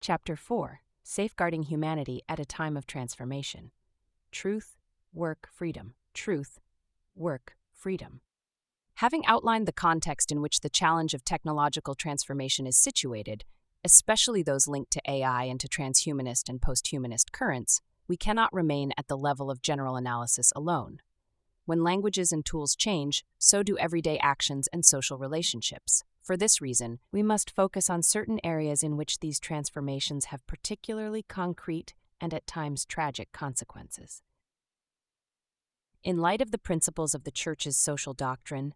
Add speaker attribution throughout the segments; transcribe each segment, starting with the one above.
Speaker 1: Chapter 4: Safeguarding Humanity at a Time of Transformation. Truth, Work, Freedom. Truth, Work, Freedom. Having outlined the context in which the challenge of technological transformation is situated, especially those linked to AI and to transhumanist and posthumanist currents, we cannot remain at the level of general analysis alone. When languages and tools change, so do everyday actions and social relationships. For this reason, we must focus on certain areas in which these transformations have particularly concrete and at times tragic consequences. In light of the principles of the Church's social doctrine,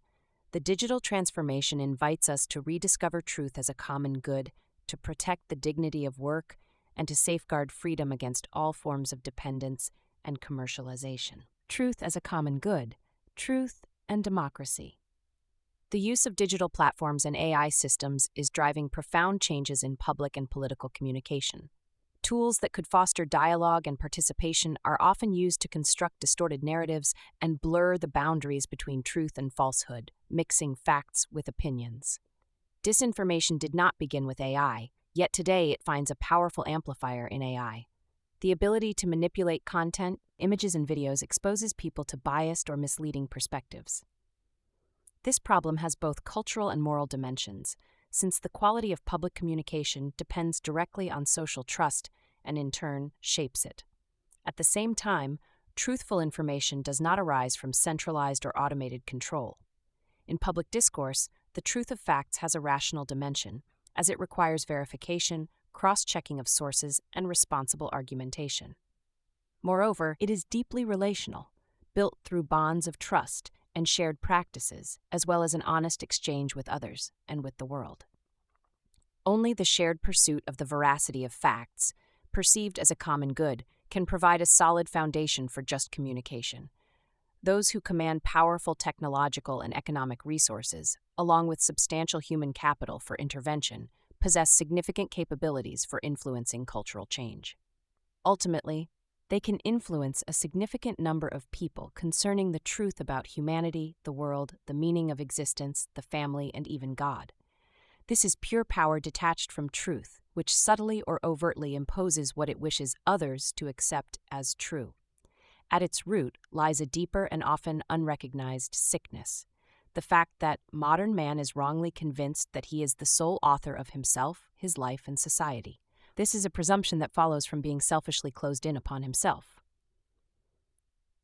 Speaker 1: the digital transformation invites us to rediscover truth as a common good, to protect the dignity of work, and to safeguard freedom against all forms of dependence and commercialization. Truth as a common good, truth and democracy. The use of digital platforms and AI systems is driving profound changes in public and political communication. Tools that could foster dialogue and participation are often used to construct distorted narratives and blur the boundaries between truth and falsehood, mixing facts with opinions. Disinformation did not begin with AI, yet today it finds a powerful amplifier in AI. The ability to manipulate content, images, and videos exposes people to biased or misleading perspectives. This problem has both cultural and moral dimensions, since the quality of public communication depends directly on social trust and, in turn, shapes it. At the same time, truthful information does not arise from centralized or automated control. In public discourse, the truth of facts has a rational dimension, as it requires verification, cross-checking of sources, and responsible argumentation. Moreover, it is deeply relational, built through bonds of trust and shared practices, as well as an honest exchange with others and with the world. Only the shared pursuit of the veracity of facts, perceived as a common good, can provide a solid foundation for just communication. Those who command powerful technological and economic resources, along with substantial human capital for intervention, possess significant capabilities for influencing cultural change. Ultimately, they can influence a significant number of people concerning the truth about humanity, the world, the meaning of existence, the family, and even God. This is pure power detached from truth, which subtly or overtly imposes what it wishes others to accept as true. At its root lies a deeper and often unrecognized sickness, the fact that modern man is wrongly convinced that he is the sole author of himself, his life, and society. This is a presumption that follows from being selfishly closed in upon himself.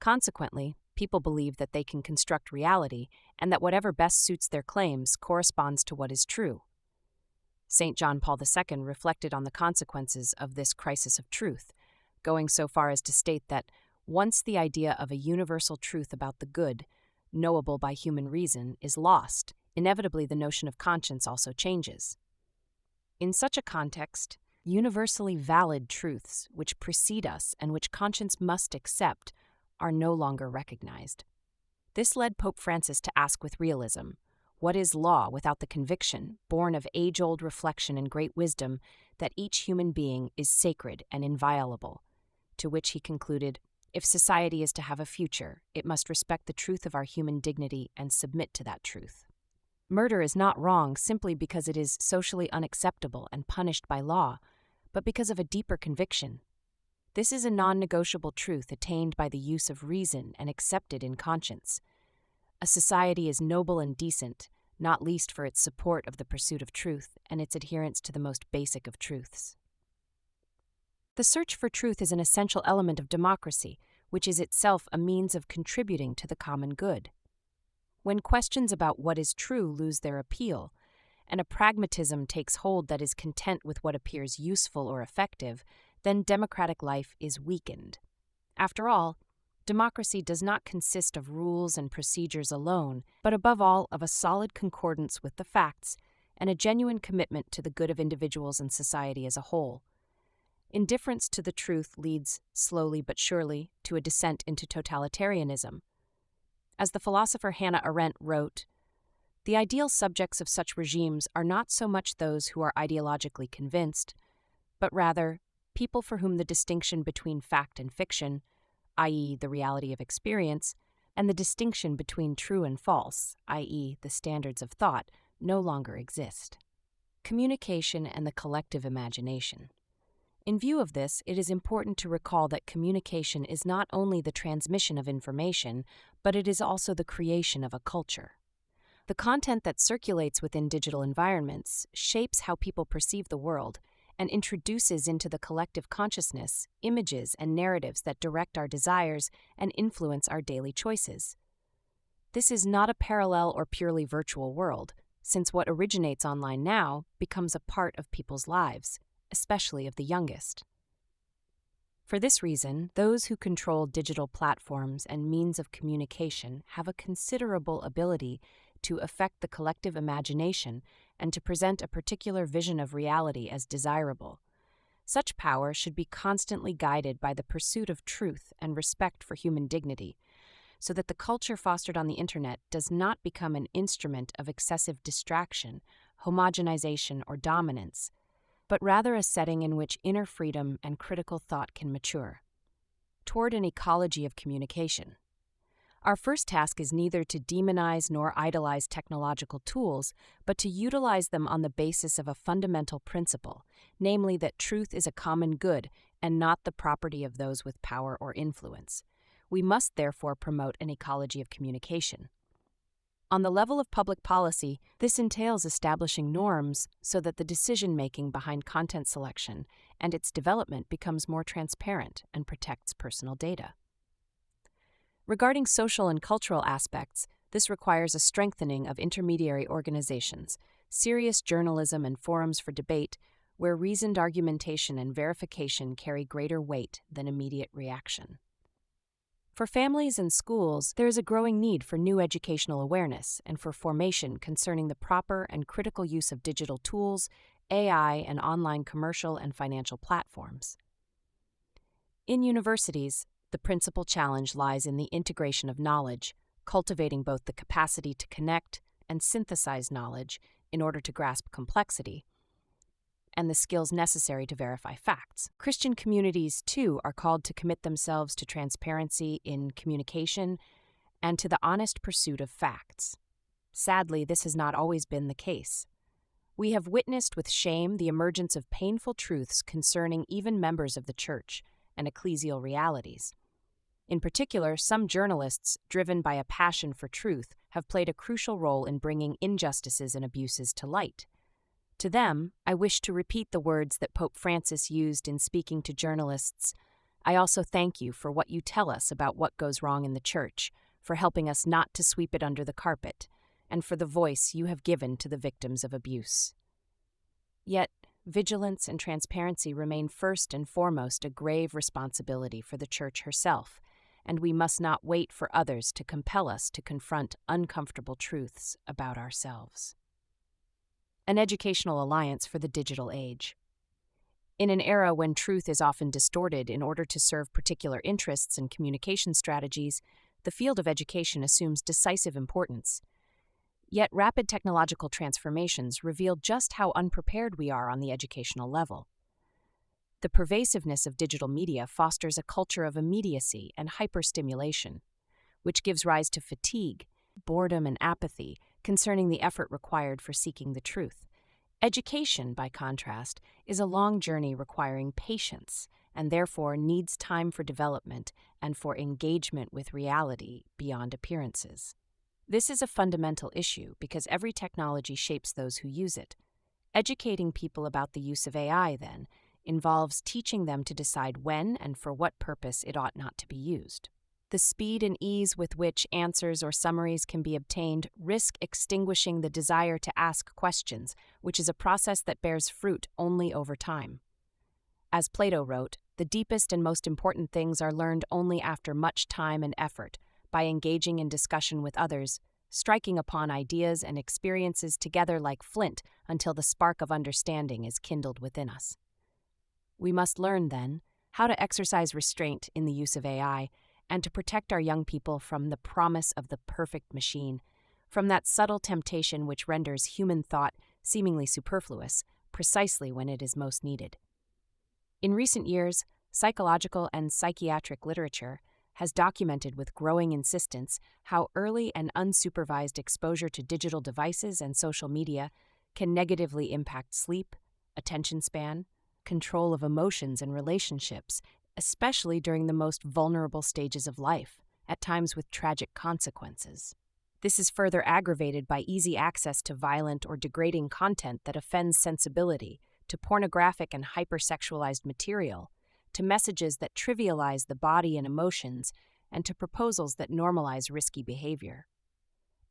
Speaker 1: Consequently, people believe that they can construct reality and that whatever best suits their claims corresponds to what is true. St. John Paul II reflected on the consequences of this crisis of truth, going so far as to state that once the idea of a universal truth about the good, knowable by human reason, is lost, inevitably the notion of conscience also changes. In such a context, universally valid truths which precede us and which conscience must accept are no longer recognized. This led Pope Francis to ask with realism, what is law without the conviction, born of age-old reflection and great wisdom, that each human being is sacred and inviolable? To which he concluded, if society is to have a future, it must respect the truth of our human dignity and submit to that truth. Murder is not wrong simply because it is socially unacceptable and punished by law, but because of a deeper conviction. This is a non-negotiable truth attained by the use of reason and accepted in conscience. A society is noble and decent, not least for its support of the pursuit of truth and its adherence to the most basic of truths. The search for truth is an essential element of democracy, which is itself a means of contributing to the common good. When questions about what is true lose their appeal, and a pragmatism takes hold that is content with what appears useful or effective, then democratic life is weakened. After all, democracy does not consist of rules and procedures alone, but above all of a solid concordance with the facts and a genuine commitment to the good of individuals and society as a whole. Indifference to the truth leads, slowly but surely, to a descent into totalitarianism. As the philosopher Hannah Arendt wrote, the ideal subjects of such regimes are not so much those who are ideologically convinced, but rather people for whom the distinction between fact and fiction, i.e., the reality of experience, and the distinction between true and false, i.e., the standards of thought, no longer exist. Communication and the collective imagination. In view of this, it is important to recall that communication is not only the transmission of information, but it is also the creation of a culture. The content that circulates within digital environments shapes how people perceive the world and introduces into the collective consciousness images and narratives that direct our desires and influence our daily choices. This is not a parallel or purely virtual world, since what originates online now becomes a part of people's lives, especially of the youngest. For this reason, those who control digital platforms and means of communication have a considerable ability to affect the collective imagination and to present a particular vision of reality as desirable. Such power should be constantly guided by the pursuit of truth and respect for human dignity, so that the culture fostered on the internet does not become an instrument of excessive distraction, homogenization, or dominance, but rather a setting in which inner freedom and critical thought can mature. Toward an ecology of communication. Our first task is neither to demonize nor idolize technological tools, but to utilize them on the basis of a fundamental principle, namely that truth is a common good and not the property of those with power or influence. We must therefore promote an ecology of communication. On the level of public policy, this entails establishing norms so that the decision-making behind content selection and its development becomes more transparent and protects personal data. Regarding social and cultural aspects, this requires a strengthening of intermediary organizations, serious journalism and forums for debate, where reasoned argumentation and verification carry greater weight than immediate reaction. For families and schools, there is a growing need for new educational awareness and for formation concerning the proper and critical use of digital tools, AI, and online commercial and financial platforms. In universities, the principal challenge lies in the integration of knowledge, cultivating both the capacity to connect and synthesize knowledge in order to grasp complexity, and the skills necessary to verify facts. Christian communities, too, are called to commit themselves to transparency in communication and to the honest pursuit of facts. Sadly, this has not always been the case. We have witnessed with shame the emergence of painful truths concerning even members of the Church and ecclesial realities. In particular, some journalists, driven by a passion for truth, have played a crucial role in bringing injustices and abuses to light. To them, I wish to repeat the words that Pope Francis used in speaking to journalists. I also thank you for what you tell us about what goes wrong in the Church, for helping us not to sweep it under the carpet, and for the voice you have given to the victims of abuse. Yet, vigilance and transparency remain first and foremost a grave responsibility for the Church herself, and we must not wait for others to compel us to confront uncomfortable truths about ourselves. An educational alliance for the digital age. In an era when truth is often distorted in order to serve particular interests and communication strategies, the field of education assumes decisive importance. Yet rapid technological transformations reveal just how unprepared we are on the educational level. The pervasiveness of digital media fosters a culture of immediacy and hyperstimulation, which gives rise to fatigue, boredom, and apathy concerning the effort required for seeking the truth. Education, by contrast, is a long journey requiring patience and therefore needs time for development and for engagement with reality beyond appearances. This is a fundamental issue because every technology shapes those who use it. Educating people about the use of AI, then, involves teaching them to decide when and for what purpose it ought not to be used. The speed and ease with which answers or summaries can be obtained risk extinguishing the desire to ask questions, which is a process that bears fruit only over time. As Plato wrote, the deepest and most important things are learned only after much time and effort, by engaging in discussion with others, striking upon ideas and experiences together like flint until the spark of understanding is kindled within us. We must learn, then, how to exercise restraint in the use of AI and to protect our young people from the promise of the perfect machine, from that subtle temptation which renders human thought seemingly superfluous precisely when it is most needed. In recent years, psychological and psychiatric literature has documented with growing insistence how early and unsupervised exposure to digital devices and social media can negatively impact sleep, attention span, control of emotions and relationships, especially during the most vulnerable stages of life, at times with tragic consequences. This is further aggravated by easy access to violent or degrading content that offends sensibility, to pornographic and hypersexualized material, to messages that trivialize the body and emotions, and to proposals that normalize risky behavior.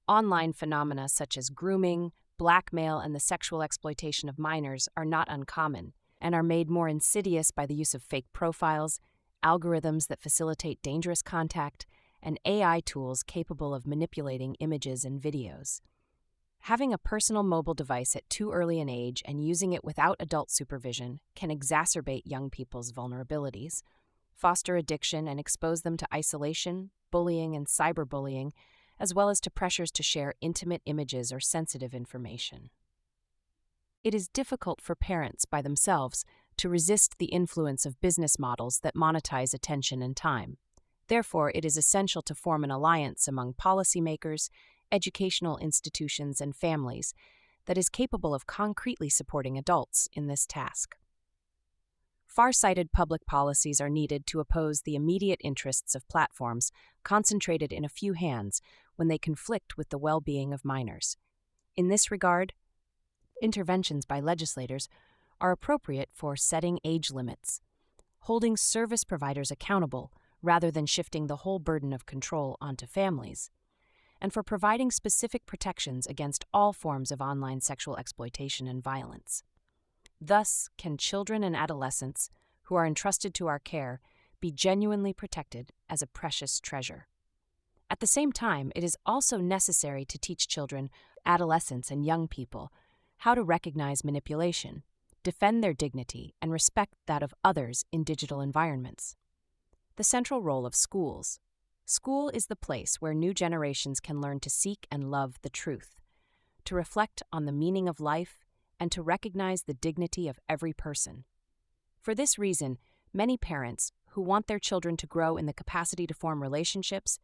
Speaker 1: Online phenomena such as grooming, blackmail, and the sexual exploitation of minors are not uncommon, and are made more insidious by the use of fake profiles, algorithms that facilitate dangerous contact, and AI tools capable of manipulating images and videos. Having a personal mobile device at too early an age and using it without adult supervision can exacerbate young people's vulnerabilities, foster addiction, and expose them to isolation, bullying, and cyberbullying, as well as to pressures to share intimate images or sensitive information. It is difficult for parents by themselves to resist the influence of business models that monetize attention and time. Therefore, it is essential to form an alliance among policymakers, educational institutions, and families that is capable of concretely supporting adults in this task. Far-sighted public policies are needed to oppose the immediate interests of platforms concentrated in a few hands when they conflict with the well-being of minors. In this regard, interventions by legislators are appropriate for setting age limits, holding service providers accountable rather than shifting the whole burden of control onto families, and for providing specific protections against all forms of online sexual exploitation and violence. Thus, can children and adolescents who are entrusted to our care be genuinely protected as a precious treasure. At the same time, it is also necessary to teach children, adolescents, and young people how to recognize manipulation, defend their dignity, and respect that of others in digital environments. The central role of schools. School is the place where new generations can learn to seek and love the truth, to reflect on the meaning of life, and to recognize the dignity of every person. For this reason, many parents who want their children to grow in the capacity to form relationships,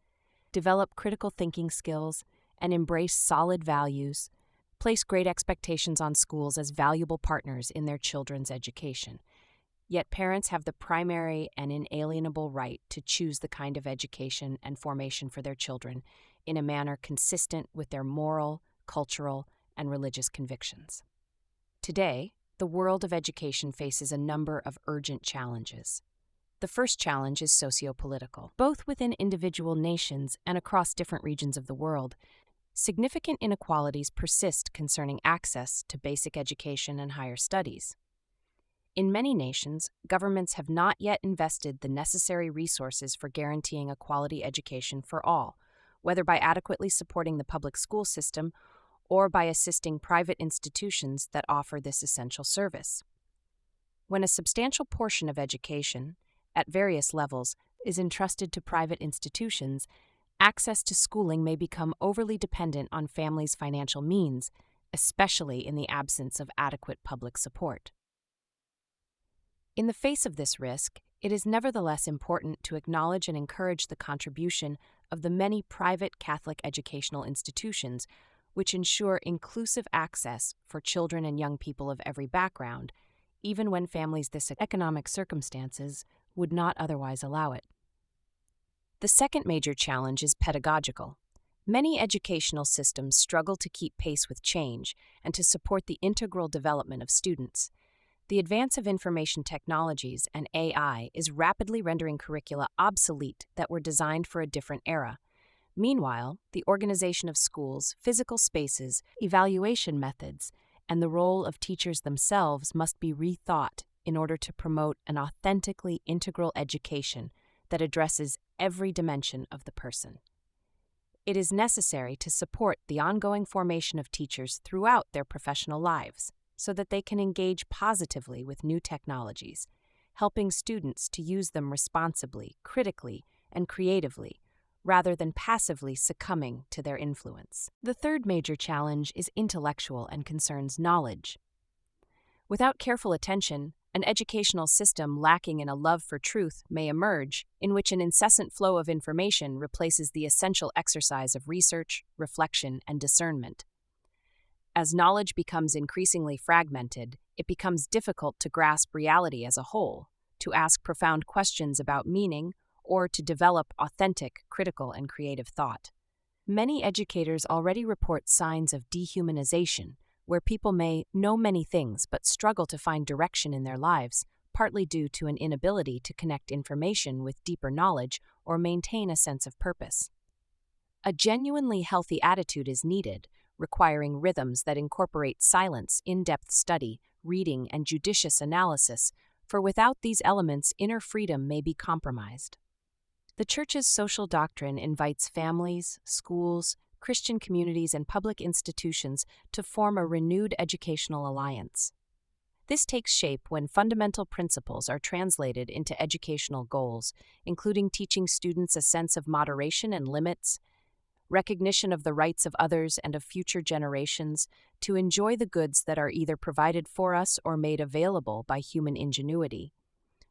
Speaker 1: develop critical thinking skills, and embrace solid values, place great expectations on schools as valuable partners in their children's education. Yet parents have the primary and inalienable right to choose the kind of education and formation for their children in a manner consistent with their moral, cultural, and religious convictions. Today, the world of education faces a number of urgent challenges. The first challenge is socio-political. Both within individual nations and across different regions of the world, significant inequalities persist concerning access to basic education and higher studies. In many nations, governments have not yet invested the necessary resources for guaranteeing a quality education for all, whether by adequately supporting the public school system or by assisting private institutions that offer this essential service. When a substantial portion of education, at various levels, is entrusted to private institutions, access to schooling may become overly dependent on families' financial means, especially in the absence of adequate public support. In the face of this risk, it is nevertheless important to acknowledge and encourage the contribution of the many private Catholic educational institutions which ensure inclusive access for children and young people of every background, even when families' economic circumstances would not otherwise allow it. The second major challenge is pedagogical. Many educational systems struggle to keep pace with change and to support the integral development of students. The advance of information technologies and AI is rapidly rendering curricula obsolete that were designed for a different era. Meanwhile, the organization of schools, physical spaces, evaluation methods, and the role of teachers themselves must be rethought in order to promote an authentically integral education that addresses every dimension of the person. It is necessary to support the ongoing formation of teachers throughout their professional lives, so that they can engage positively with new technologies, helping students to use them responsibly, critically, and creatively, rather than passively succumbing to their influence. The third major challenge is intellectual and concerns knowledge. Without careful attention, an educational system lacking in a love for truth may emerge, in which an incessant flow of information replaces the essential exercise of research, reflection, and discernment. As knowledge becomes increasingly fragmented, it becomes difficult to grasp reality as a whole, to ask profound questions about meaning, or to develop authentic, critical, and creative thought. Many educators already report signs of dehumanization, where people may know many things but struggle to find direction in their lives, partly due to an inability to connect information with deeper knowledge or maintain a sense of purpose. A genuinely healthy attitude is needed, requiring rhythms that incorporate silence, in-depth study, reading, and judicious analysis, for without these elements, inner freedom may be compromised. The Church's social doctrine invites families, schools, Christian communities, and public institutions to form a renewed educational alliance. This takes shape when fundamental principles are translated into educational goals, including teaching students a sense of moderation and limits, recognition of the rights of others and of future generations, to enjoy the goods that are either provided for us or made available by human ingenuity,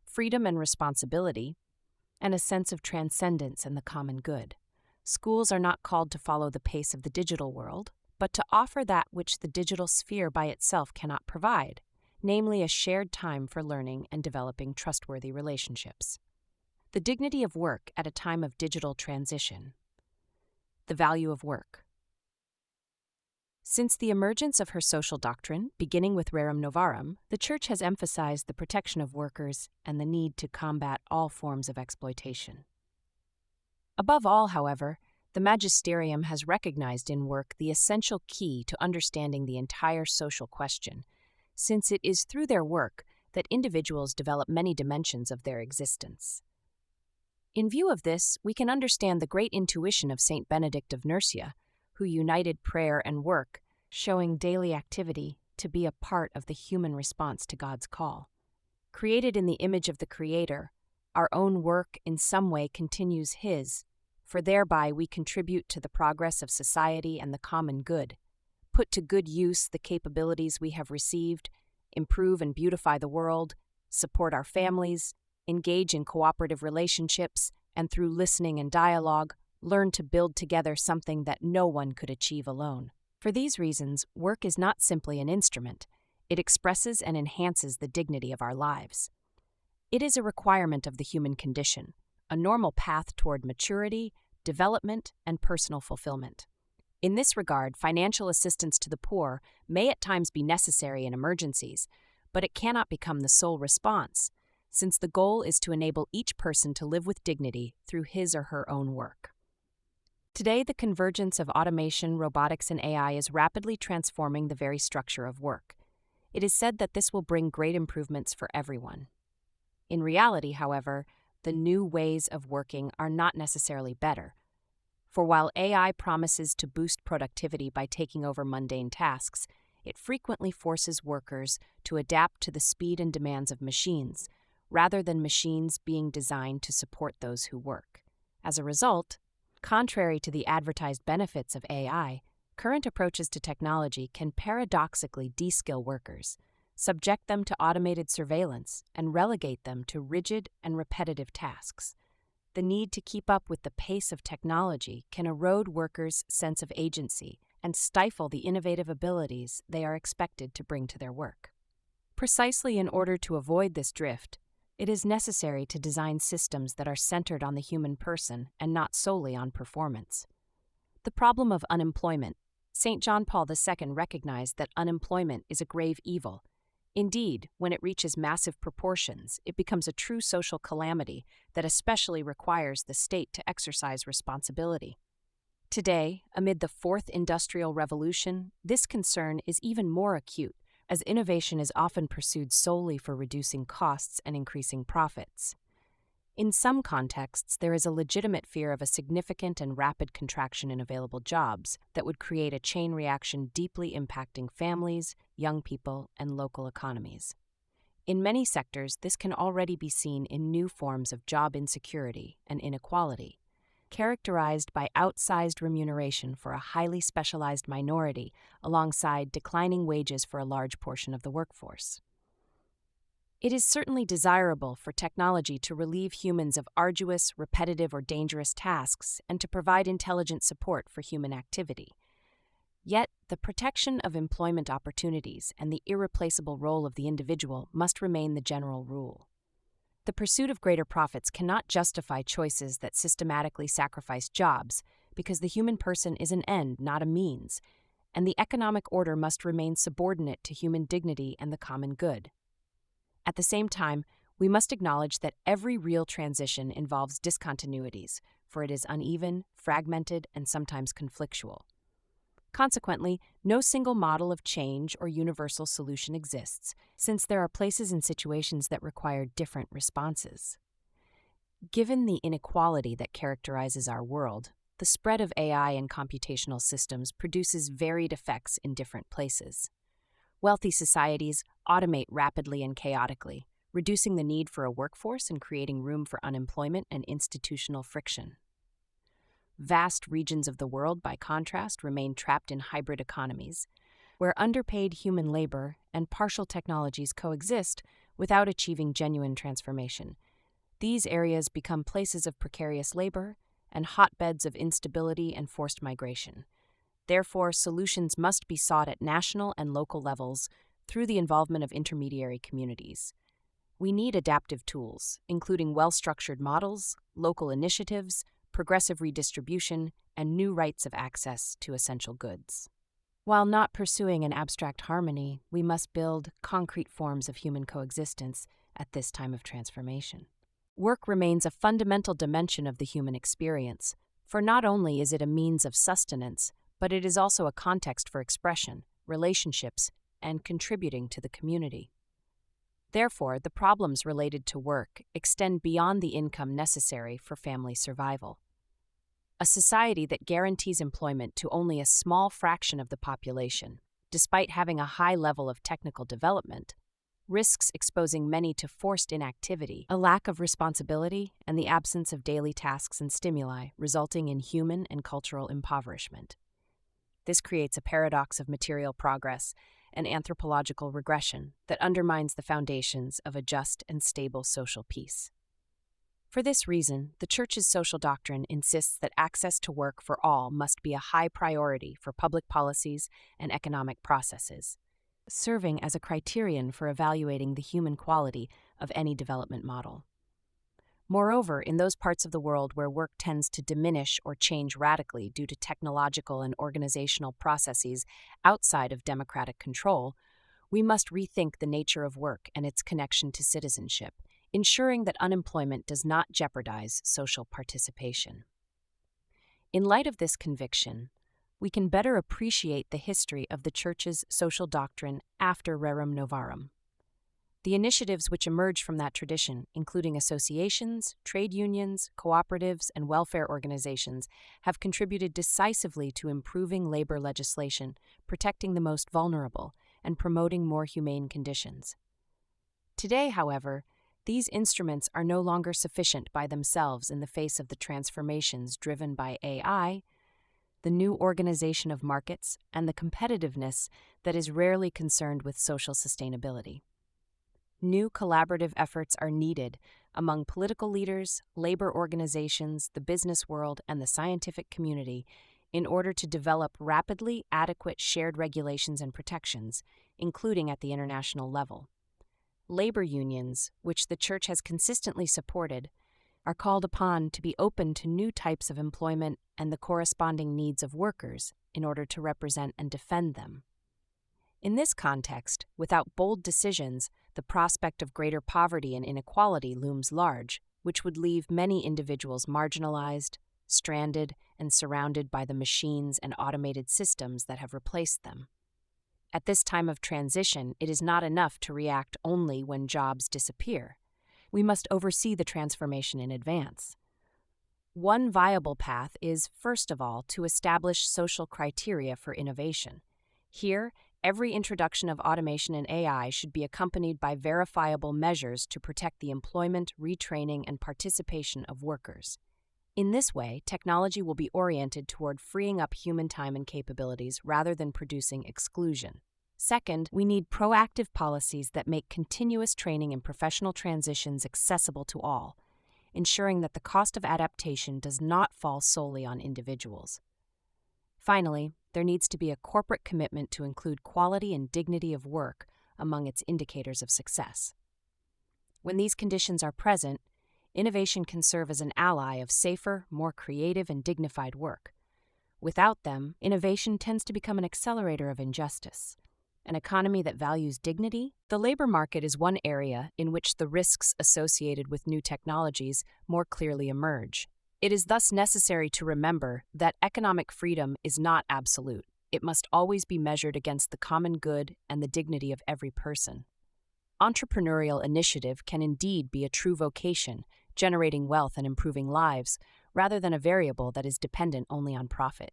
Speaker 1: freedom and responsibility, and a sense of transcendence and the common good. Schools are not called to follow the pace of the digital world, but to offer that which the digital sphere by itself cannot provide, namely a shared time for learning and developing trustworthy relationships. The dignity of work at a time of digital transition. The value of work. Since the emergence of her social doctrine, beginning with Rerum Novarum, the Church has emphasized the protection of workers and the need to combat all forms of exploitation. Above all, however, the Magisterium has recognized in work the essential key to understanding the entire social question, since it is through their work that individuals develop many dimensions of their existence. In view of this, we can understand the great intuition of Saint Benedict of Nursia, who united prayer and work, showing daily activity to be a part of the human response to God's call. Created in the image of the Creator, our own work in some way continues His, for thereby we contribute to the progress of society and the common good, put to good use the capabilities we have received, improve and beautify the world, support our families, engage in cooperative relationships, and through listening and dialogue, learn to build together something that no one could achieve alone. For these reasons, work is not simply an instrument. It expresses and enhances the dignity of our lives. It is a requirement of the human condition, a normal path toward maturity, development, and personal fulfillment. In this regard, financial assistance to the poor may at times be necessary in emergencies, but it cannot become the sole response, since the goal is to enable each person to live with dignity through his or her own work. Today, the convergence of automation, robotics, and AI is rapidly transforming the very structure of work. It is said that this will bring great improvements for everyone. In reality, however, the new ways of working are not necessarily better. For while AI promises to boost productivity by taking over mundane tasks, it frequently forces workers to adapt to the speed and demands of machines, rather than machines being designed to support those who work. As a result, contrary to the advertised benefits of AI, current approaches to technology can paradoxically de-skill workers, subject them to automated surveillance, and relegate them to rigid and repetitive tasks. The need to keep up with the pace of technology can erode workers' sense of agency and stifle the innovative abilities they are expected to bring to their work. Precisely in order to avoid this drift, it is necessary to design systems that are centered on the human person and not solely on performance. The problem of unemployment. St. John Paul II recognized that unemployment is a grave evil. Indeed, when it reaches massive proportions, it becomes a true social calamity that especially requires the state to exercise responsibility. Today, amid the Fourth Industrial Revolution, this concern is even more acute, as innovation is often pursued solely for reducing costs and increasing profits. In some contexts, there is a legitimate fear of a significant and rapid contraction in available jobs that would create a chain reaction deeply impacting families, young people, and local economies. In many sectors, this can already be seen in new forms of job insecurity and inequality, characterized by outsized remuneration for a highly specialized minority alongside declining wages for a large portion of the workforce. It is certainly desirable for technology to relieve humans of arduous, repetitive, or dangerous tasks and to provide intelligent support for human activity. Yet, the protection of employment opportunities and the irreplaceable role of the individual must remain the general rule. The pursuit of greater profits cannot justify choices that systematically sacrifice jobs, because the human person is an end, not a means, and the economic order must remain subordinate to human dignity and the common good. At the same time, we must acknowledge that every real transition involves discontinuities, for it is uneven, fragmented, and sometimes conflictual. Consequently, no single model of change or universal solution exists, since there are places and situations that require different responses. Given the inequality that characterizes our world, the spread of AI and computational systems produces varied effects in different places. Wealthy societies automate rapidly and chaotically, reducing the need for a workforce and creating room for unemployment and institutional friction. Vast regions of the world, by contrast, remain trapped in hybrid economies, where underpaid human labor and partial technologies coexist without achieving genuine transformation. These areas become places of precarious labor and hotbeds of instability and forced migration. Therefore, solutions must be sought at national and local levels through the involvement of intermediary communities. We need adaptive tools, including well-structured models, local initiatives, progressive redistribution, and new rights of access to essential goods. While not pursuing an abstract harmony, we must build concrete forms of human coexistence at this time of transformation. Work remains a fundamental dimension of the human experience, for not only is it a means of sustenance, but it is also a context for expression, relationships, and contributing to the community. Therefore, the problems related to work extend beyond the income necessary for family survival. A society that guarantees employment to only a small fraction of the population, despite having a high level of technical development, risks exposing many to forced inactivity, a lack of responsibility, and the absence of daily tasks and stimuli, resulting in human and cultural impoverishment. This creates a paradox of material progress and anthropological regression that undermines the foundations of a just and stable social peace. For this reason, the Church's social doctrine insists that access to work for all must be a high priority for public policies and economic processes, serving as a criterion for evaluating the human quality of any development model. Moreover, in those parts of the world where work tends to diminish or change radically due to technological and organizational processes outside of democratic control, we must rethink the nature of work and its connection to citizenship, ensuring that unemployment does not jeopardize social participation. In light of this conviction, we can better appreciate the history of the Church's social doctrine after Rerum Novarum. The initiatives which emerge from that tradition, including associations, trade unions, cooperatives, and welfare organizations, have contributed decisively to improving labor legislation, protecting the most vulnerable, and promoting more humane conditions. Today, however, these instruments are no longer sufficient by themselves in the face of the transformations driven by AI, the new organization of markets, and the competitiveness that is rarely concerned with social sustainability. New collaborative efforts are needed among political leaders, labor organizations, the business world, and the scientific community in order to develop rapidly adequate shared regulations and protections, including at the international level. Labor unions, which the Church has consistently supported, are called upon to be open to new types of employment and the corresponding needs of workers in order to represent and defend them. In this context, without bold decisions, the prospect of greater poverty and inequality looms large, which would leave many individuals marginalized, stranded, and surrounded by the machines and automated systems that have replaced them. At this time of transition, it is not enough to react only when jobs disappear. We must oversee the transformation in advance. One viable path is, first of all, to establish social criteria for innovation. Here, every introduction of automation and AI should be accompanied by verifiable measures to protect the employment, retraining, and participation of workers. In this way, technology will be oriented toward freeing up human time and capabilities rather than producing exclusion. Second, we need proactive policies that make continuous training and professional transitions accessible to all, ensuring that the cost of adaptation does not fall solely on individuals. Finally, there needs to be a corporate commitment to include quality and dignity of work among its indicators of success. When these conditions are present, innovation can serve as an ally of safer, more creative, and dignified work. Without them, innovation tends to become an accelerator of injustice. An economy that values dignity, the labor market is one area in which the risks associated with new technologies more clearly emerge. It is thus necessary to remember that economic freedom is not absolute. It must always be measured against the common good and the dignity of every person. Entrepreneurial initiative can indeed be a true vocation, generating wealth and improving lives, rather than a variable that is dependent only on profit.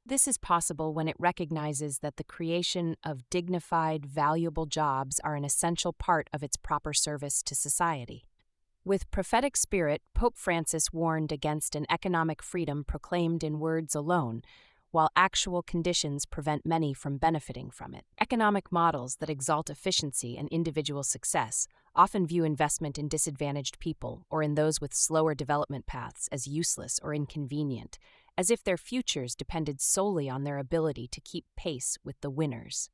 Speaker 1: This is possible when it recognizes that the creation of dignified, valuable jobs are an essential part of its proper service to society. With prophetic spirit, Pope Francis warned against an economic freedom proclaimed in words alone, while actual conditions prevent many from benefiting from it. Economic models that exalt efficiency and individual success often view investment in disadvantaged people or in those with slower development paths as useless or inconvenient, as if their futures depended solely on their ability to keep pace with the winners.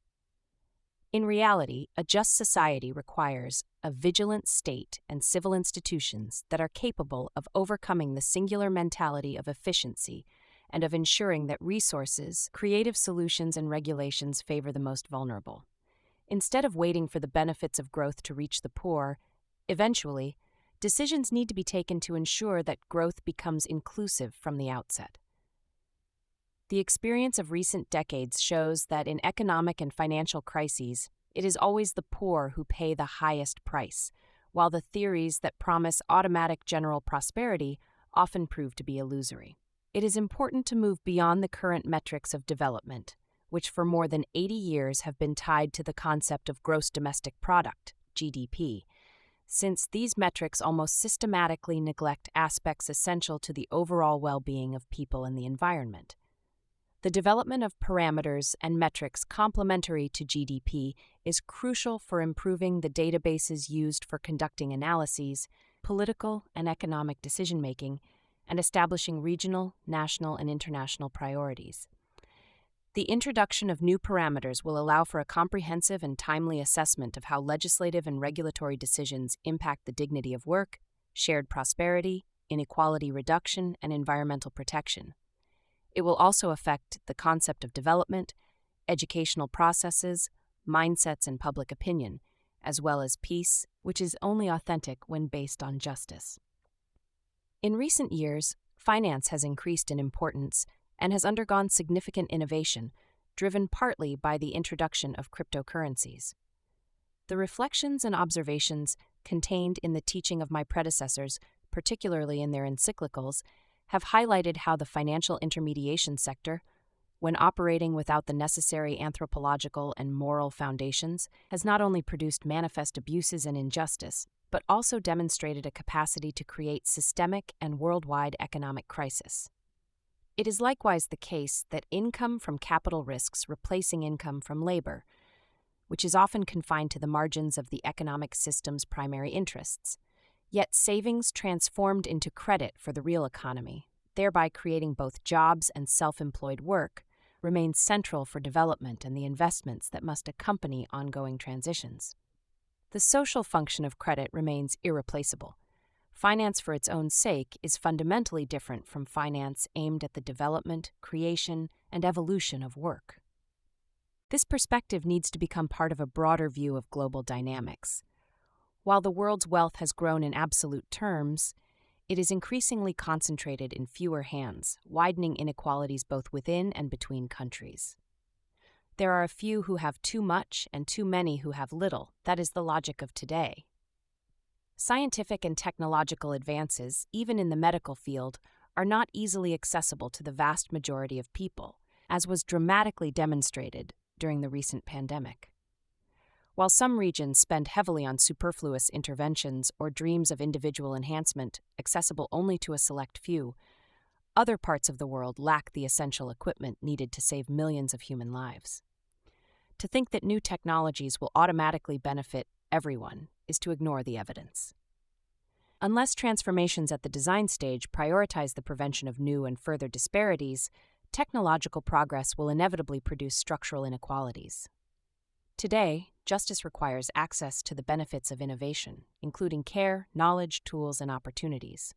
Speaker 1: In reality, a just society requires a vigilant state and civil institutions that are capable of overcoming the singular mentality of efficiency and of ensuring that resources, creative solutions, and regulations favor the most vulnerable. Instead of waiting for the benefits of growth to reach the poor, eventually, decisions need to be taken to ensure that growth becomes inclusive from the outset. The experience of recent decades shows that in economic and financial crises, it is always the poor who pay the highest price, while the theories that promise automatic general prosperity often prove to be illusory. It is important to move beyond the current metrics of development, which for more than 80 years have been tied to the concept of gross domestic product, GDP, since these metrics almost systematically neglect aspects essential to the overall well-being of people and the environment. The development of parameters and metrics complementary to GDP is crucial for improving the databases used for conducting analyses, political and economic decision-making, and establishing regional, national, and international priorities. The introduction of new parameters will allow for a comprehensive and timely assessment of how legislative and regulatory decisions impact the dignity of work, shared prosperity, inequality reduction, and environmental protection. It will also affect the concept of development, educational processes, mindsets, and public opinion, as well as peace, which is only authentic when based on justice. In recent years, finance has increased in importance and has undergone significant innovation, driven partly by the introduction of cryptocurrencies. The reflections and observations contained in the teaching of my predecessors, particularly in their encyclicals, have highlighted how the financial intermediation sector, when operating without the necessary anthropological and moral foundations, has not only produced manifest abuses and injustice, but also demonstrated a capacity to create systemic and worldwide economic crisis. It is likewise the case that income from capital risks replacing income from labor, which is often confined to the margins of the economic system's primary interests, yet savings transformed into credit for the real economy, thereby creating both jobs and self-employed work, remains central for development and the investments that must accompany ongoing transitions. The social function of credit remains irreplaceable. Finance for its own sake is fundamentally different from finance aimed at the development, creation, and evolution of work. This perspective needs to become part of a broader view of global dynamics. While the world's wealth has grown in absolute terms, it is increasingly concentrated in fewer hands, widening inequalities both within and between countries. There are a few who have too much and too many who have little. That is the logic of today. Scientific and technological advances, even in the medical field, are not easily accessible to the vast majority of people, as was dramatically demonstrated during the recent pandemic. While some regions spend heavily on superfluous interventions or dreams of individual enhancement accessible only to a select few, other parts of the world lack the essential equipment needed to save millions of human lives. To think that new technologies will automatically benefit everyone is to ignore the evidence. Unless transformations at the design stage prioritize the prevention of new and further disparities, technological progress will inevitably produce structural inequalities. Today, justice requires access to the benefits of innovation, including care, knowledge, tools, and opportunities.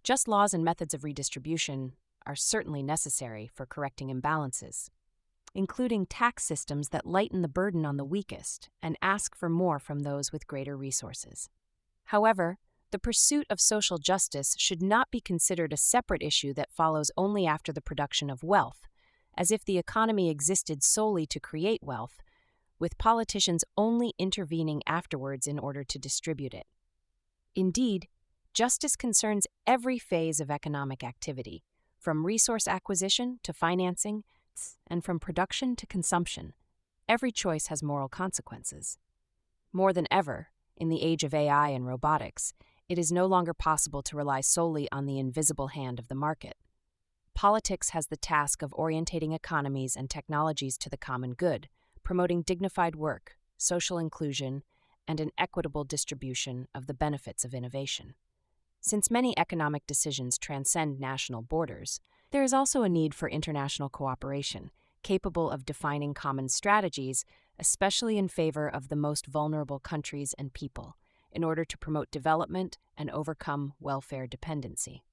Speaker 1: Just laws and methods of redistribution are certainly necessary for correcting imbalances, including tax systems that lighten the burden on the weakest and ask for more from those with greater resources. However, the pursuit of social justice should not be considered a separate issue that follows only after the production of wealth, as if the economy existed solely to create wealth, with politicians only intervening afterwards in order to distribute it. Indeed, justice concerns every phase of economic activity, from resource acquisition to financing, and from production to consumption. Every choice has moral consequences. More than ever, in the age of AI and robotics, it is no longer possible to rely solely on the invisible hand of the market. Politics has the task of orientating economies and technologies to the common good, promoting dignified work, social inclusion, and an equitable distribution of the benefits of innovation. Since many economic decisions transcend national borders, there is also a need for international cooperation, capable of defining common strategies, especially in favor of the most vulnerable countries and people, in order to promote development and overcome welfare dependency.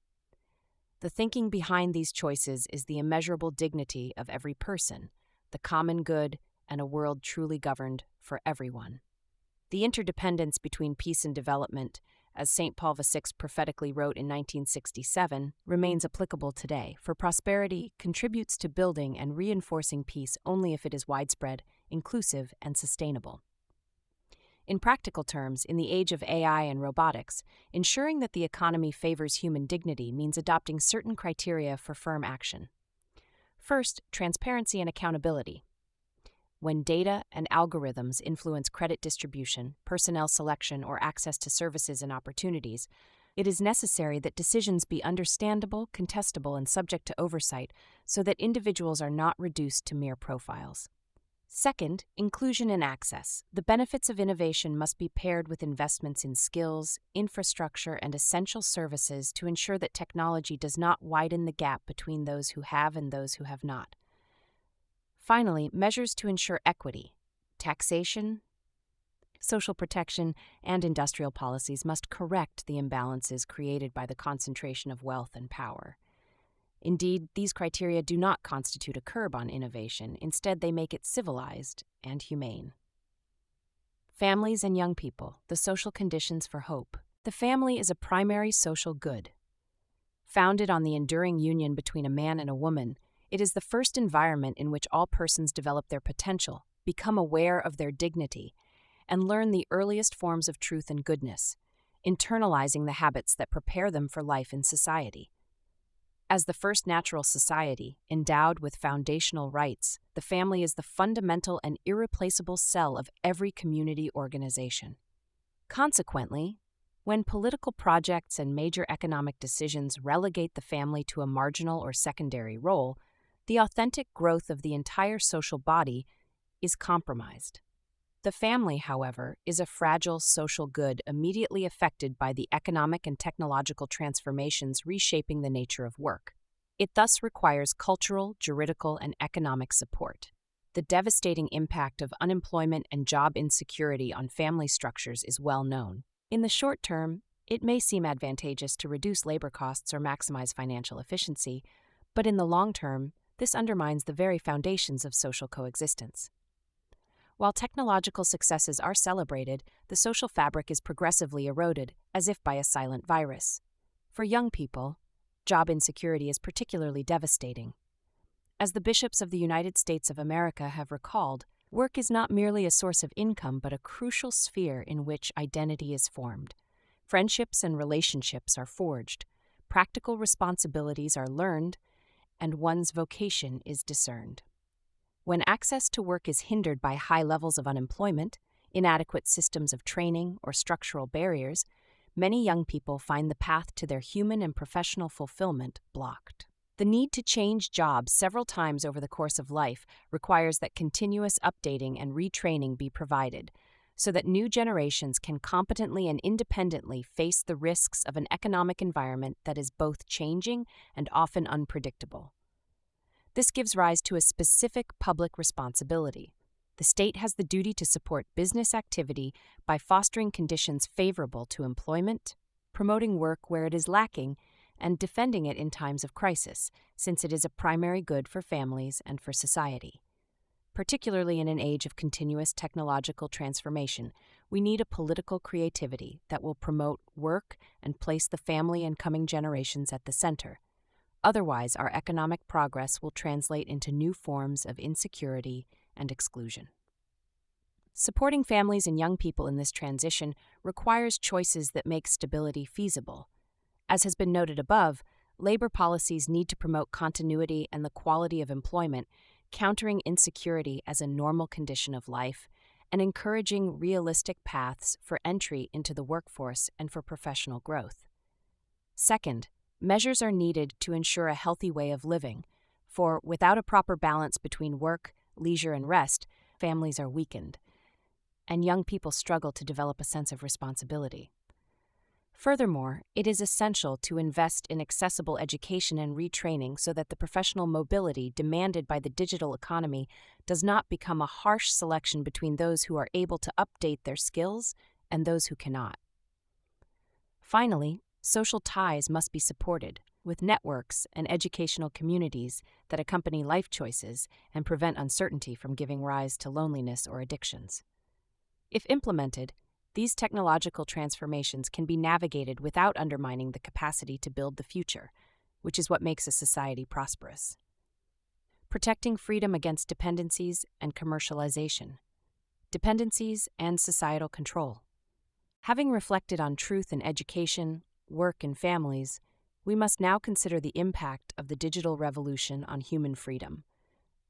Speaker 1: The thinking behind these choices is the immeasurable dignity of every person, the common good, and a world truly governed for everyone. The interdependence between peace and development, as St. Paul VI prophetically wrote in 1967, remains applicable today, for prosperity contributes to building and reinforcing peace only if it is widespread, inclusive, and sustainable. In practical terms, in the age of AI and robotics, ensuring that the economy favors human dignity means adopting certain criteria for firm action. First, transparency and accountability. When data and algorithms influence credit distribution, personnel selection, or access to services and opportunities, it is necessary that decisions be understandable, contestable, and subject to oversight so that individuals are not reduced to mere profiles. Second, inclusion and access. The benefits of innovation must be paired with investments in skills, infrastructure, and essential services to ensure that technology does not widen the gap between those who have and those who have not. Finally, measures to ensure equity, taxation, social protection, and industrial policies must correct the imbalances created by the concentration of wealth and power. Indeed, these criteria do not constitute a curb on innovation. Instead, they make it civilized and humane. Families and young people, the social conditions for hope. The family is a primary social good. Founded on the enduring union between a man and a woman, it is the first environment in which all persons develop their potential, become aware of their dignity, and learn the earliest forms of truth and goodness, internalizing the habits that prepare them for life in society. As the first natural society, endowed with foundational rights, the family is the fundamental and irreplaceable cell of every community organization. Consequently, when political projects and major economic decisions relegate the family to a marginal or secondary role, the authentic growth of the entire social body is compromised. The family, however, is a fragile social good immediately affected by the economic and technological transformations reshaping the nature of work. It thus requires cultural, juridical, and economic support. The devastating impact of unemployment and job insecurity on family structures is well known. In the short term, it may seem advantageous to reduce labor costs or maximize financial efficiency, but in the long term, this undermines the very foundations of social coexistence. While technological successes are celebrated, the social fabric is progressively eroded, as if by a silent virus. For young people, job insecurity is particularly devastating. As the bishops of the United States of America have recalled, work is not merely a source of income but a crucial sphere in which identity is formed. Friendships and relationships are forged, practical responsibilities are learned, and one's vocation is discerned. When access to work is hindered by high levels of unemployment, inadequate systems of training, or structural barriers, many young people find the path to their human and professional fulfillment blocked. The need to change jobs several times over the course of life requires that continuous updating and retraining be provided, so that new generations can competently and independently face the risks of an economic environment that is both changing and often unpredictable. This gives rise to a specific public responsibility. The state has the duty to support business activity by fostering conditions favorable to employment, promoting work where it is lacking, and defending it in times of crisis, since it is a primary good for families and for society. Particularly in an age of continuous technological transformation, we need a political creativity that will promote work and place the family and coming generations at the center. Otherwise, our economic progress will translate into new forms of insecurity and exclusion. Supporting families and young people in this transition requires choices that make stability feasible. As has been noted above, labor policies need to promote continuity and the quality of employment, countering insecurity as a normal condition of life, and encouraging realistic paths for entry into the workforce and for professional growth. Second, measures are needed to ensure a healthy way of living, for without a proper balance between work, leisure, and rest, families are weakened, and young people struggle to develop a sense of responsibility. Furthermore, it is essential to invest in accessible education and retraining so that the professional mobility demanded by the digital economy does not become a harsh selection between those who are able to update their skills and those who cannot. Finally, social ties must be supported, with networks and educational communities that accompany life choices and prevent uncertainty from giving rise to loneliness or addictions. If implemented, these technological transformations can be navigated without undermining the capacity to build the future, which is what makes a society prosperous. Protecting freedom against dependencies and commercialization. Dependencies and societal control. Having reflected on truth in education, work, and families, we must now consider the impact of the digital revolution on human freedom,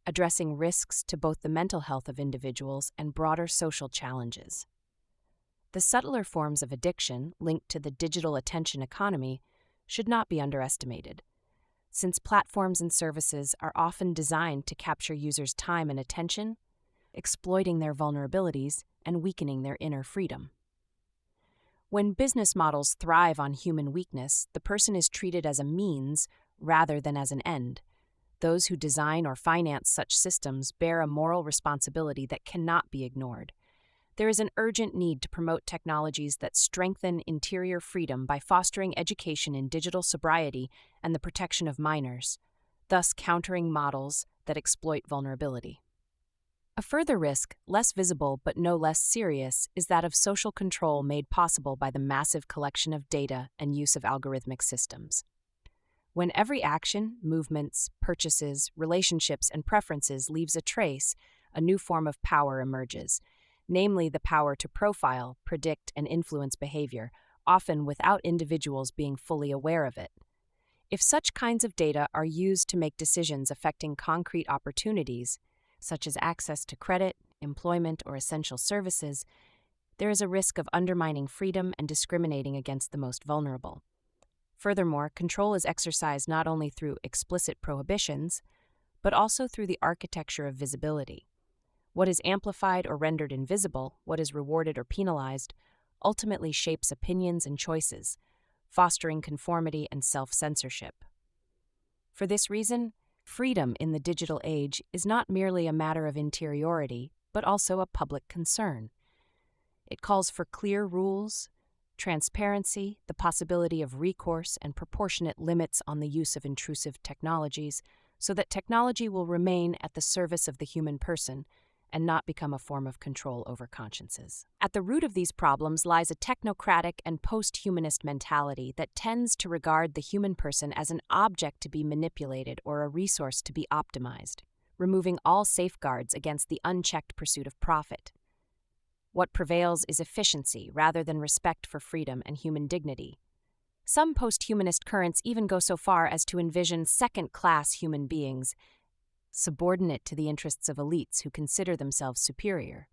Speaker 1: addressing risks to both the mental health of individuals and broader social challenges. The subtler forms of addiction linked to the digital attention economy should not be underestimated, since platforms and services are often designed to capture users' time and attention, exploiting their vulnerabilities and weakening their inner freedom. When business models thrive on human weakness, the person is treated as a means rather than as an end. Those who design or finance such systems bear a moral responsibility that cannot be ignored. There is an urgent need to promote technologies that strengthen interior freedom by fostering education in digital sobriety and the protection of minors, thus countering models that exploit vulnerability. A further risk, less visible but no less serious, is that of social control made possible by the massive collection of data and use of algorithmic systems. When every action, movements, purchases, relationships, and preferences leaves a trace, a new form of power emerges, namely the power to profile, predict, and influence behavior, often without individuals being fully aware of it. If such kinds of data are used to make decisions affecting concrete opportunities, such as access to credit, employment, or essential services, there is a risk of undermining freedom and discriminating against the most vulnerable. Furthermore, control is exercised not only through explicit prohibitions, but also through the architecture of visibility. What is amplified or rendered invisible, what is rewarded or penalized, ultimately shapes opinions and choices, fostering conformity and self-censorship. For this reason, freedom in the digital age is not merely a matter of interiority, but also a public concern. It calls for clear rules, transparency, the possibility of recourse, and proportionate limits on the use of intrusive technologies, so that technology will remain at the service of the human person and not become a form of control over consciences. At the root of these problems lies a technocratic and post-humanist mentality that tends to regard the human person as an object to be manipulated or a resource to be optimized, removing all safeguards against the unchecked pursuit of profit. What prevails is efficiency rather than respect for freedom and human dignity. Some post-humanist currents even go so far as to envision second-class human beings, subordinate to the interests of elites who consider themselves superior.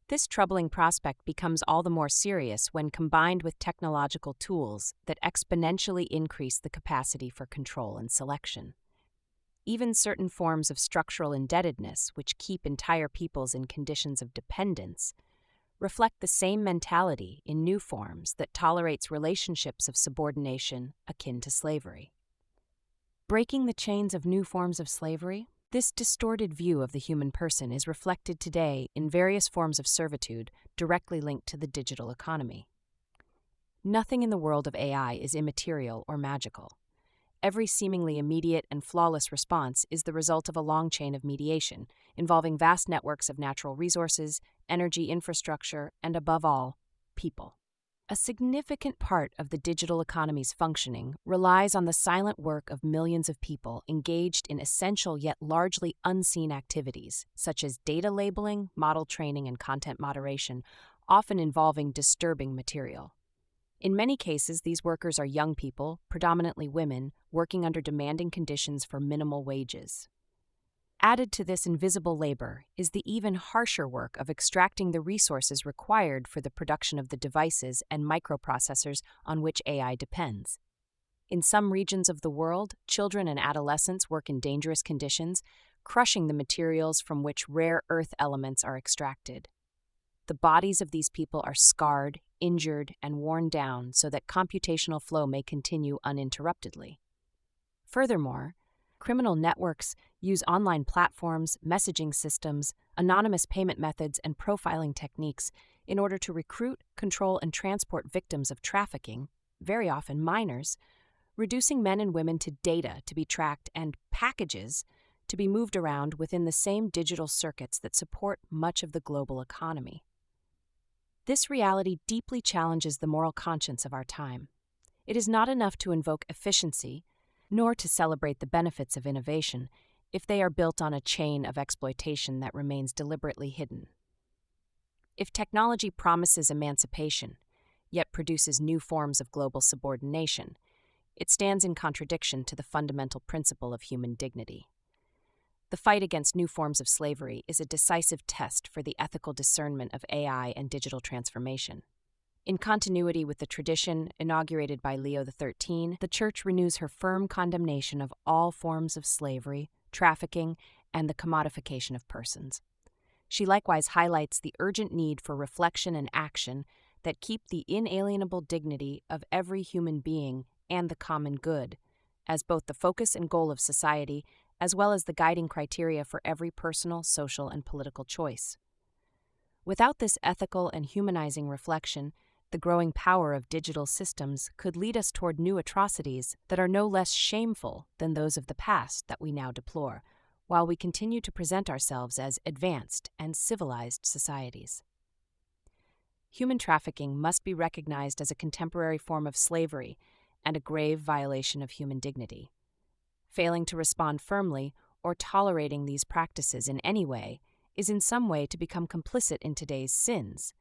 Speaker 1: This troubling prospect becomes all the more serious when combined with technological tools that exponentially increase the capacity for control and selection. Even certain forms of structural indebtedness, which keep entire peoples in conditions of dependence, reflect the same mentality in new forms that tolerates relationships of subordination akin to slavery. Breaking the chains of new forms of slavery? This distorted view of the human person is reflected today in various forms of servitude directly linked to the digital economy. Nothing in the world of AI is immaterial or magical. Every seemingly immediate and flawless response is the result of a long chain of mediation, involving vast networks of natural resources, energy infrastructure, and above all, people. A significant part of the digital economy's functioning relies on the silent work of millions of people engaged in essential yet largely unseen activities, such as data labeling, model training, and content moderation, often involving disturbing material. In many cases, these workers are young people, predominantly women, working under demanding conditions for minimal wages. Added to this invisible labor is the even harsher work of extracting the resources required for the production of the devices and microprocessors on which AI depends. In some regions of the world, children and adolescents work in dangerous conditions, crushing the materials from which rare earth elements are extracted. The bodies of these people are scarred, injured, and worn down so that computational flow may continue uninterruptedly. Furthermore, criminal networks use online platforms, messaging systems, anonymous payment methods, and profiling techniques in order to recruit, control, and transport victims of trafficking, very often minors, reducing men and women to data to be tracked and packages to be moved around within the same digital circuits that support much of the global economy. This reality deeply challenges the moral conscience of our time. It is not enough to invoke efficiency, nor to celebrate the benefits of innovation, if they are built on a chain of exploitation that remains deliberately hidden. If technology promises emancipation, yet produces new forms of global subordination, it stands in contradiction to the fundamental principle of human dignity. The fight against new forms of slavery is a decisive test for the ethical discernment of AI and digital transformation. In continuity with the tradition inaugurated by Leo XIII, the Church renews her firm condemnation of all forms of slavery, trafficking, and the commodification of persons. She likewise highlights the urgent need for reflection and action that keep the inalienable dignity of every human being and the common good as both the focus and goal of society, as well as the guiding criteria for every personal, social, and political choice. Without this ethical and humanizing reflection, the growing power of digital systems could lead us toward new atrocities that are no less shameful than those of the past that we now deplore, while we continue to present ourselves as advanced and civilized societies. Human trafficking must be recognized as a contemporary form of slavery and a grave violation of human dignity. Failing to respond firmly or tolerating these practices in any way is in some way to become complicit in today's sins,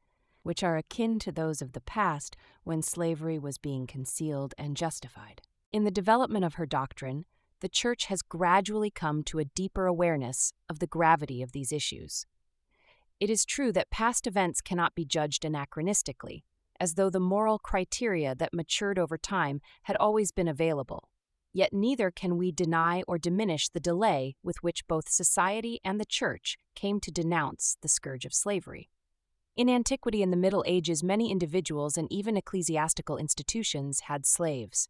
Speaker 1: which are akin to those of the past when slavery was being concealed and justified. In the development of her doctrine, the Church has gradually come to a deeper awareness of the gravity of these issues. It is true that past events cannot be judged anachronistically, as though the moral criteria that matured over time had always been available. Yet neither can we deny or diminish the delay with which both society and the Church came to denounce the scourge of slavery. In antiquity and the Middle Ages, many individuals and even ecclesiastical institutions had slaves.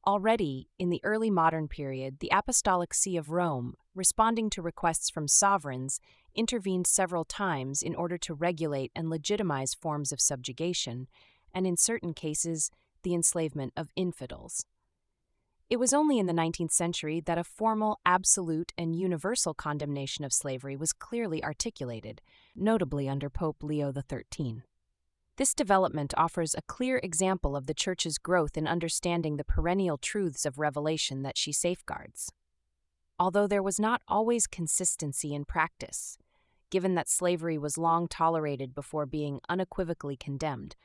Speaker 1: Already, in the early modern period, the Apostolic See of Rome, responding to requests from sovereigns, intervened several times in order to regulate and legitimize forms of subjugation, and in certain cases, the enslavement of infidels. It was only in the 19th century that a formal, absolute, and universal condemnation of slavery was clearly articulated, notably under Pope Leo XIII. This development offers a clear example of the Church's growth in understanding the perennial truths of revelation that she safeguards. Although there was not always consistency in practice, given that slavery was long tolerated before being unequivocally condemned,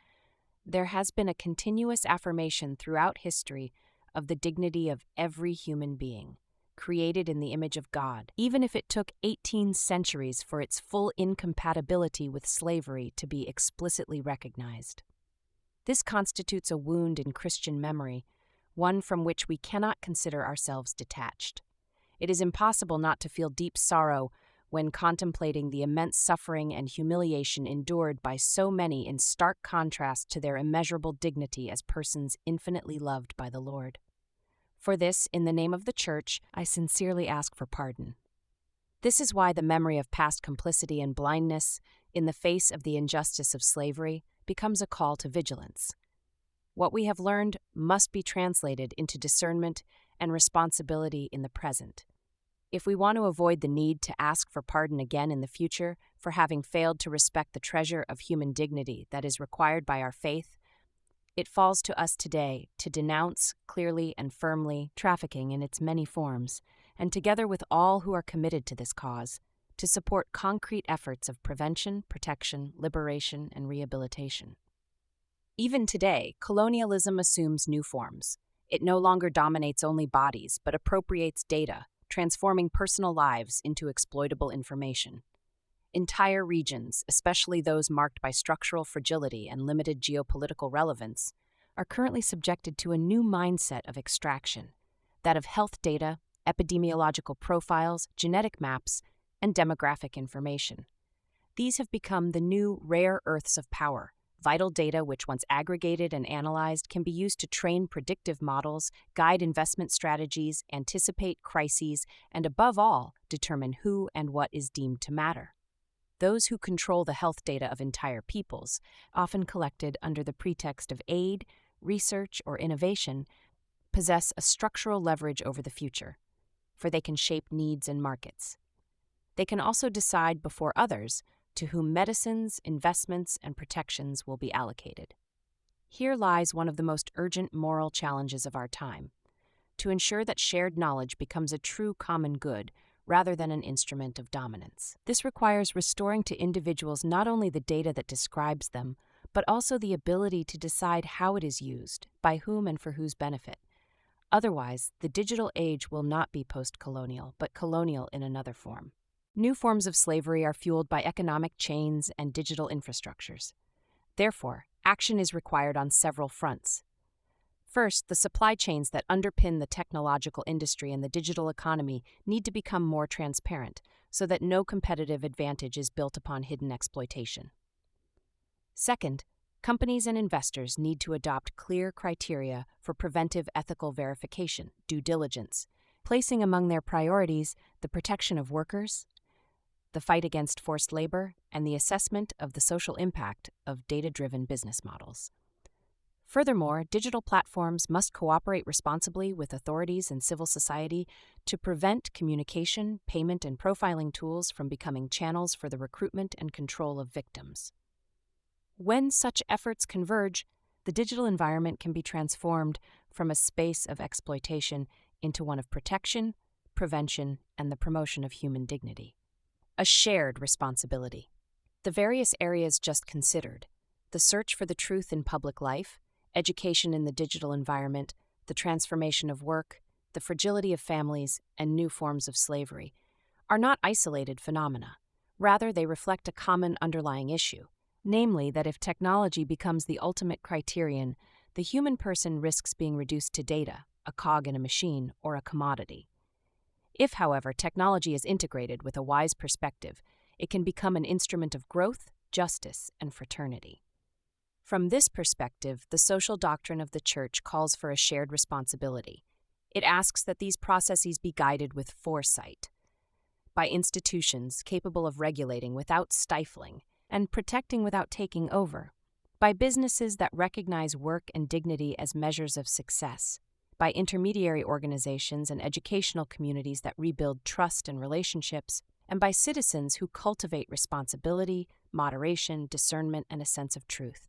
Speaker 1: there has been a continuous affirmation throughout history of the dignity of every human being, created in the image of God, even if it took 18 centuries for its full incompatibility with slavery to be explicitly recognized. This constitutes a wound in Christian memory, one from which we cannot consider ourselves detached. It is impossible not to feel deep sorrow when contemplating the immense suffering and humiliation endured by so many in stark contrast to their immeasurable dignity as persons infinitely loved by the Lord. For this, in the name of the Church, I sincerely ask for pardon. This is why the memory of past complicity and blindness in the face of the injustice of slavery becomes a call to vigilance. What we have learned must be translated into discernment and responsibility in the present. If we want to avoid the need to ask for pardon again in the future for having failed to respect the treasure of human dignity that is required by our faith, it falls to us today to denounce clearly and firmly trafficking in its many forms, and together with all who are committed to this cause, to support concrete efforts of prevention, protection, liberation, and rehabilitation. Even today, colonialism assumes new forms. It no longer dominates only bodies, but appropriates data, transforming personal lives into exploitable information. Entire regions, especially those marked by structural fragility and limited geopolitical relevance, are currently subjected to a new mindset of extraction, that of health data, epidemiological profiles, genetic maps, and demographic information. These have become the new rare earths of power, vital data which, once aggregated and analyzed, can be used to train predictive models, guide investment strategies, anticipate crises, and above all, determine who and what is deemed to matter. Those who control the health data of entire peoples, often collected under the pretext of aid, research, or innovation, possess a structural leverage over the future, for they can shape needs and markets. They can also decide before others to whom medicines, investments, and protections will be allocated. Here lies one of the most urgent moral challenges of our time: to ensure that shared knowledge becomes a true common good rather than an instrument of dominance. This requires restoring to individuals not only the data that describes them, but also the ability to decide how it is used, by whom and for whose benefit. Otherwise, the digital age will not be post-colonial, but colonial in another form. New forms of slavery are fueled by economic chains and digital infrastructures. Therefore, action is required on several fronts. First, the supply chains that underpin the technological industry and the digital economy need to become more transparent, so that no competitive advantage is built upon hidden exploitation. Second, companies and investors need to adopt clear criteria for preventive ethical verification, due diligence, placing among their priorities the protection of workers, the fight against forced labor, and the assessment of the social impact of data-driven business models. Furthermore, digital platforms must cooperate responsibly with authorities and civil society to prevent communication, payment, and profiling tools from becoming channels for the recruitment and control of victims. When such efforts converge, the digital environment can be transformed from a space of exploitation into one of protection, prevention, and the promotion of human dignity. A shared responsibility. The various areas just considered, the search for the truth in public life, education in the digital environment, the transformation of work, the fragility of families, and new forms of slavery, are not isolated phenomena. Rather, they reflect a common underlying issue, namely that if technology becomes the ultimate criterion, the human person risks being reduced to data, a cog in a machine, or a commodity. If, however, technology is integrated with a wise perspective, it can become an instrument of growth, justice, and fraternity. From this perspective, the social doctrine of the Church calls for a shared responsibility. It asks that these processes be guided with foresight, by institutions capable of regulating without stifling and protecting without taking over, by businesses that recognize work and dignity as measures of success, by intermediary organizations and educational communities that rebuild trust and relationships, and by citizens who cultivate responsibility, moderation, discernment, and a sense of truth.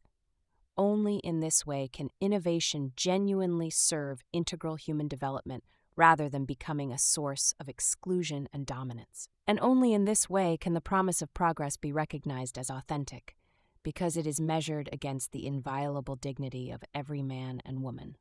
Speaker 1: Only in this way can innovation genuinely serve integral human development rather than becoming a source of exclusion and dominance. And only in this way can the promise of progress be recognized as authentic, because it is measured against the inviolable dignity of every man and woman.